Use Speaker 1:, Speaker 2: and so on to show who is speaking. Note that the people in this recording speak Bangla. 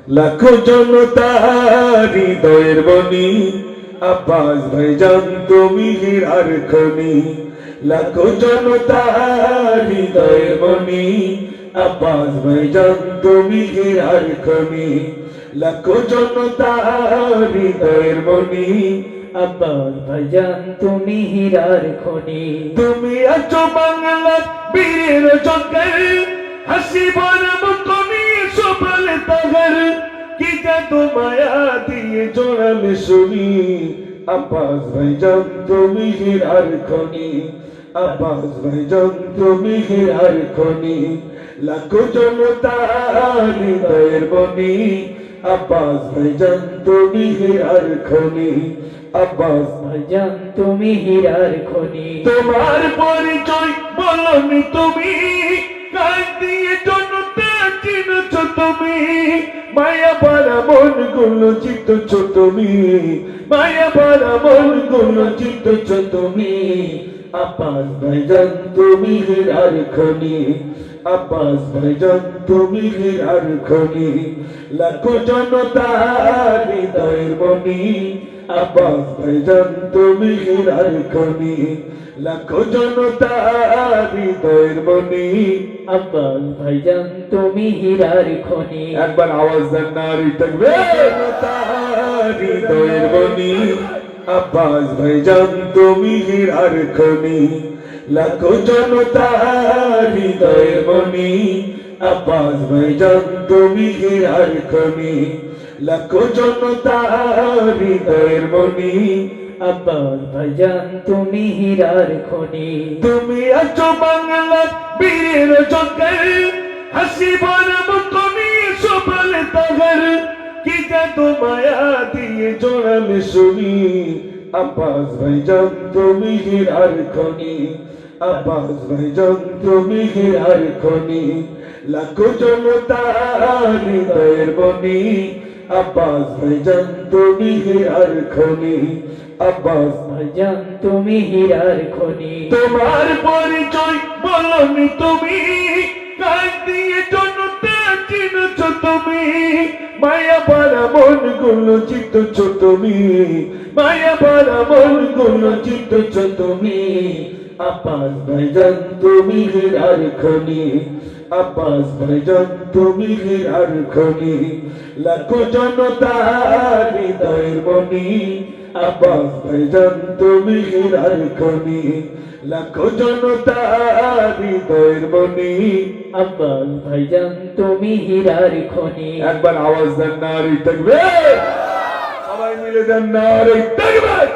Speaker 1: লাখো জনতা হৃদয়ের বনি, আব্বাস ভাইজান তুমি হীরার খনি। লাখো জনতা হৃদয়ের বনি, আব্বাস ভাইজান তুমি হীরার খনি। লাখো জনতা হৃদয়ের বনি,
Speaker 2: আব্বাস ভাইজান তুমি হীরার খনি।
Speaker 1: তুমি আছো বাংলার বীরের জগের, হাসি ভরা মুখনি সফল তাগর। কি জাদু মায়া দিয়ে জোড়ালে শুনি, আব্বাস ভাইজান তুমি হীরার খনি। আব্বাস ভাইজান তুমি হীরার খনি। লাখো জনতা হৃদয়ের বনি, আব্বাস ভাইজান তুমি হীরার খনি। আব্বাস
Speaker 2: ভাইজান তুমি হীরার খনি।
Speaker 1: তোমার পরিচয় বলনি তুমি, কাল দিয়ে জনতা চিনেছ তুমি। মায়া ভরা মন গুলো জিতেছ তুমি, মায়া ভরা মন গুলো জিতেছ তুমি। আব্বাস ভাইজান তুমি হীরার খনি। আব্বাস ভাইজান তুমি হীরার খনি। লাখো জনতা হৃদয়ের বনি, আব্বাস ভাইজান তুমি হীরার খনি। লাখো জনতা হৃদয়ের বনি,
Speaker 2: আব্বাস ভাইজান তুমি হীরার খনি।
Speaker 1: একবার আওয়াজ দেন নারী তাকবীর। জনতা হৃদয়ের বনি, আব্বাস ভাইজান তুমি হীরার খনি। লাখো জনতা হৃদয়ের বনি, আব্বাস ভাইজান তুমি হীরার খনি। লাখো জনতা হৃদয়ের বনি,
Speaker 2: আব্বাস ভাইজান তুমি হীরার খনি।
Speaker 1: তুমি আছো বাংলার বীরের জগের, হাসি ভরা মুখনি সফল তাগর। কি জাদু মায়া দিয়ে জোড়ালে শুনি, আব্বাস ভাইজান তুমি হীরার খনি। আব্বাস ভাইজান তুমি হীরার খনি। লাখো জনতা হৃদয়ের বনি, আব্বাস ভাইজান তুমি হীরার খনি। আব্বাস
Speaker 2: ভাইজান তুমি হীরার খনি।
Speaker 1: তোমার পরিচয় বলনি তুমি, কাল দিয়ে জনতা চিনেছ তুমি। মায়া ভরা মন গুলো জিতেছ তুমি, মায়া ভরা মন গুলো জিতেছ তুমি। আব্বাস ভাইজান তুমি হীরার খনি। আব্বাস ভাইজান তুমি হীরার খনি। লাখো জনতা হৃদয়ের বনি, আব্বাস ভাইজান তুমি হীরার খনি। লাখো জনতা হৃদয়ের বনি,
Speaker 2: আব্বাস ভাইজান তুমি হীরার খনি।
Speaker 1: একবার আওয়াজ দেন নারী তাকবীর। সবাই মিলে দেন নারী তাকবীর।